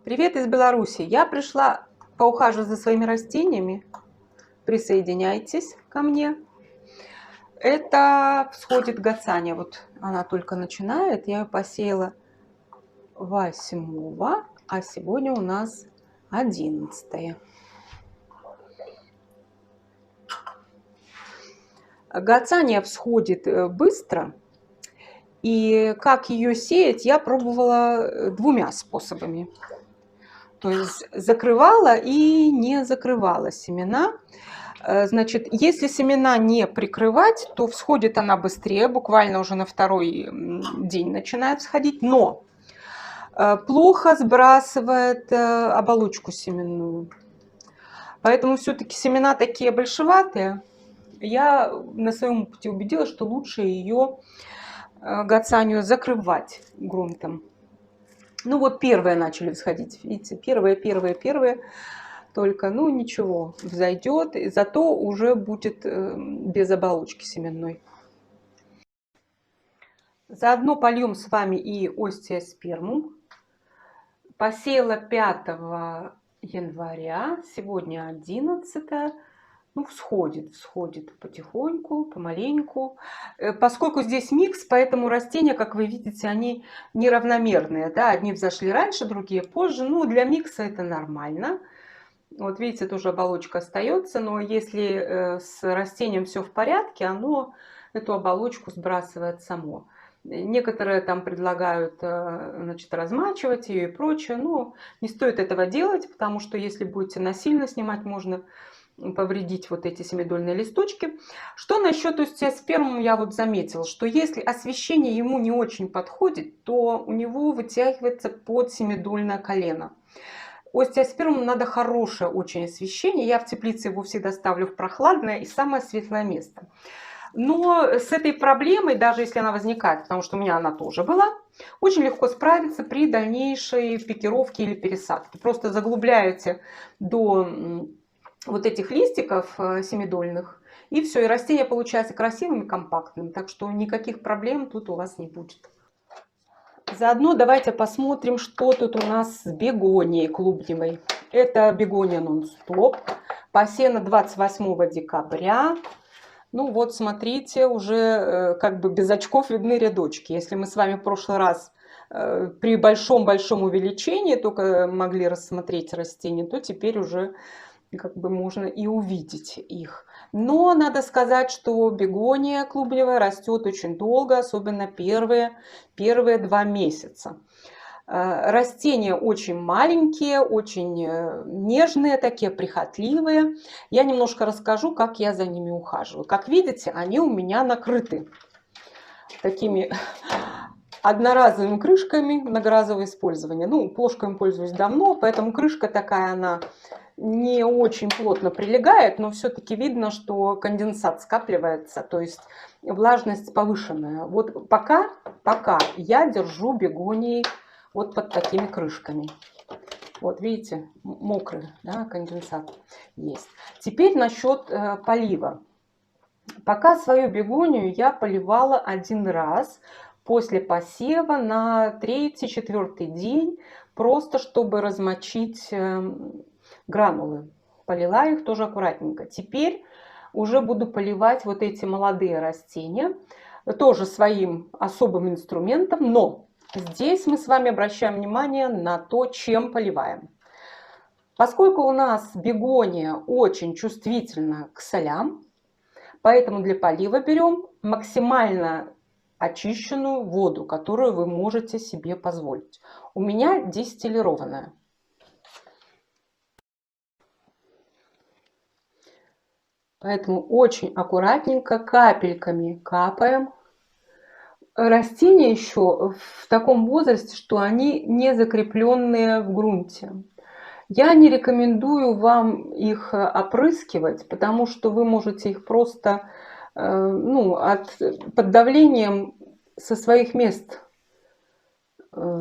Привет из Беларуси. Я пришла поухаживать за своими растениями. Присоединяйтесь ко мне. Это всходит гацания. Вот она только начинает. Я ее посеяла 8, а сегодня у нас 11. Гацания всходит быстро. И как ее сеять, я пробовала двумя способами. То есть закрывала и не закрывала семена. Значит, если семена не прикрывать, то всходит она быстрее, буквально уже на второй день начинает всходить, но плохо сбрасывает оболочку семенную. Поэтому все-таки семена такие большеватые. Я на своем опыте убедилась, что лучше ее гацанию закрывать грунтом. Ну вот первые начали всходить, видите, первые. Только, ну ничего, взойдет, зато уже будет без оболочки семенной. Заодно польем с вами и остеоспермум. Посеяла 5 января, сегодня 11. Ну, всходит потихоньку, помаленьку. Поскольку здесь микс, поэтому растения, как вы видите, они неравномерные. Да? Одни взошли раньше, другие позже. Ну, для микса это нормально. Вот видите, тоже оболочка остается, но если с растением все в порядке, оно эту оболочку сбрасывает само. Некоторые там предлагают, значит, размачивать ее и прочее, но не стоит этого делать, потому что если будете насильно снимать, можно повредить вот эти семидольные листочки. Что насчет остеоспермума я вот заметила, что если освещение ему не очень подходит, то у него вытягивается под семидольное колено. Остеоспермуму надо хорошее очень освещение. Я в теплице его всегда ставлю в прохладное и самое светлое место. Но с этой проблемой, даже если она возникает, потому что у меня она тоже была, очень легко справиться при дальнейшей пикировке или пересадке. Просто заглубляете до вот этих листиков семидольных, и все, и растение получается красивым и компактным. Так что никаких проблем тут у вас не будет. Заодно давайте посмотрим, что тут у нас с бегонией клубневой. Это бегония нон-стоп. Посеяна 28 декабря. Ну вот, смотрите, уже как бы без очков видны рядочки. Если мы с вами в прошлый раз при большом-большом увеличении только могли рассмотреть растения, то теперь уже как бы можно и увидеть их. Но надо сказать, что бегония клубневая растет очень долго, особенно первые 2 месяца. Растения очень маленькие, очень нежные, такие прихотливые. Я немножко расскажу, как я за ними ухаживаю. Как видите, они у меня накрыты такими одноразовыми крышками, многоразового использования. Ну, плошками пользуюсь давно, поэтому крышка такая, она не очень плотно прилегает, но все-таки видно, что конденсат скапливается, то есть влажность повышенная. Вот пока я держу бегонии вот под такими крышками. Вот видите, мокрый, да, конденсат есть. Теперь насчет полива. Пока свою бегонию я поливала 1 раз после посева на 3-4 день, просто чтобы размочить гранулы. Полила их тоже аккуратненько. Теперь уже буду поливать вот эти молодые растения, тоже своим особым инструментом, но здесь мы с вами обращаем внимание на то, чем поливаем. Поскольку у нас бегония очень чувствительна к солям, поэтому для полива берем максимально очищенную воду, которую вы можете себе позволить. У меня дистиллированная. Поэтому очень аккуратненько капельками капаем. Растения еще в таком возрасте, что они не закрепленные в грунте. Я не рекомендую вам их опрыскивать, потому что вы можете их просто под давлением со своих мест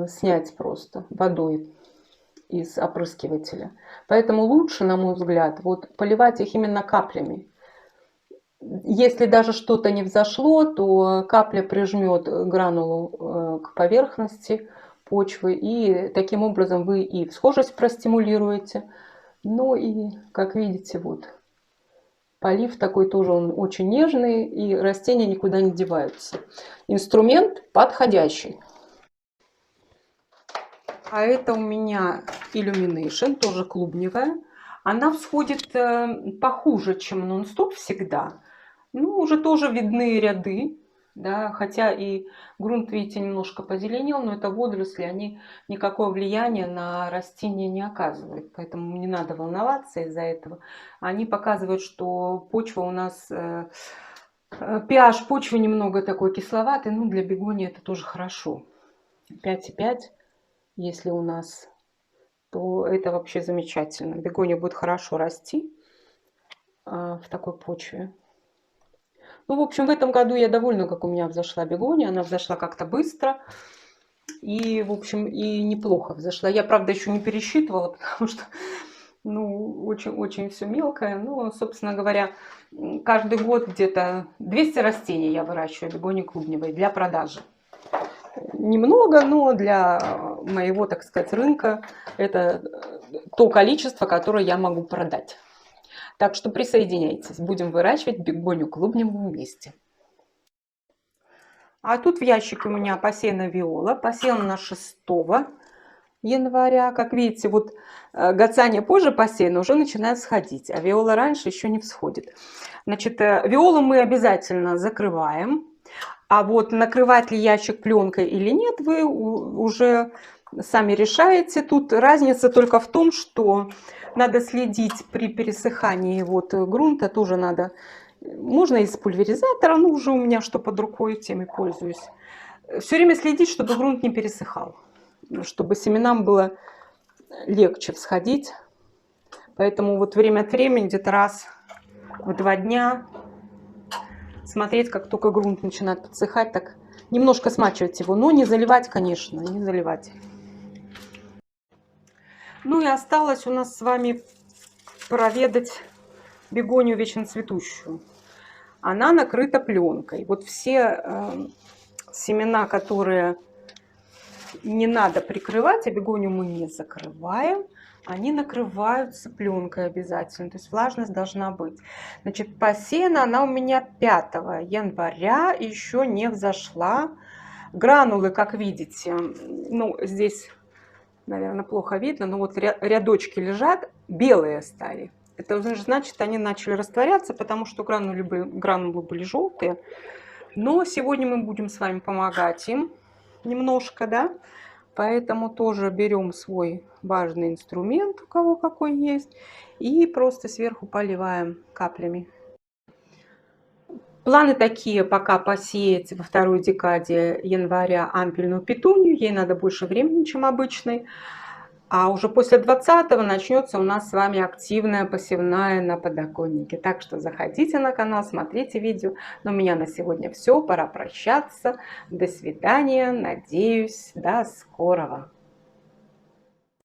снять просто водой из опрыскивателя. Поэтому лучше, на мой взгляд, вот поливать их именно каплями. Если даже что-то не взошло, то капля прижмет гранулу к поверхности почвы, и таким образом вы и всхожесть простимулируете. Ну и, как видите, вот полив такой тоже, он очень нежный, и растения никуда не деваются. Инструмент подходящий. А это у меня Illumination, тоже клубневая. Она всходит похуже, чем нон-стоп всегда. Ну, уже тоже видны ряды, да, хотя и грунт, видите, немножко позеленел, но это водоросли, они никакого влияния на растения не оказывают, поэтому не надо волноваться из-за этого. Они показывают, что почва у нас, pH почвы немного такой кисловатый, ну, для бегонии это тоже хорошо. 5,5, если у нас, то это вообще замечательно. Бегония будет хорошо расти в такой почве. Ну, в общем, в этом году я довольна, как у меня взошла бегония. Она взошла как-то быстро. И, в общем, и неплохо взошла. Я, правда, еще не пересчитывала, потому что, ну, очень-очень все мелкое. Ну, собственно говоря, каждый год где-то 200 растений я выращиваю бегонии клубневой для продажи. Немного, но для моего, так сказать, рынка это то количество, которое я могу продать. Так что присоединяйтесь, будем выращивать бегонию клубневую вместе. А тут в ящике у меня посеяна виола, посеяна на 6 января. Как видите, вот гацания позже посеяна, уже начинает сходить, а виола раньше еще не всходит. Значит, виолу мы обязательно закрываем, а вот накрывать ли ящик пленкой или нет, вы уже сами решаете. Тут разница только в том, что надо следить при пересыхании вот грунта, тоже надо, можно из пульверизатора, ну уже у меня что под рукой, тем и пользуюсь. Все время следить, чтобы грунт не пересыхал, чтобы семенам было легче всходить. Поэтому вот время от времени, где-то раз в 2 дня, смотреть, как только грунт начинает подсыхать, так немножко смачивать его, но не заливать, конечно, не заливать. Ну и осталось у нас с вами проведать бегонию вечно цветущую. Она накрыта пленкой. Вот все семена, которые не надо прикрывать, а бегонию мы не закрываем, они накрываются пленкой обязательно. То есть влажность должна быть. Значит, посеяна она у меня 5 января, еще не взошла. Гранулы, как видите, ну здесь, наверное, плохо видно, но вот рядочки лежат, белые стали. Это значит, они начали растворяться, потому что гранулы были желтые. Но сегодня мы будем с вами помогать им немножко, да. Поэтому тоже берем свой важный инструмент, у кого какой есть, и просто сверху поливаем каплями. Планы такие: пока посеять во 2-й декаде января ампельную петунью, ей надо больше времени, чем обычной. А уже после 20-го начнется у нас с вами активная посевная на подоконнике. Так что заходите на канал, смотрите видео. Но у меня на сегодня все, пора прощаться. До свидания, надеюсь, до скорого.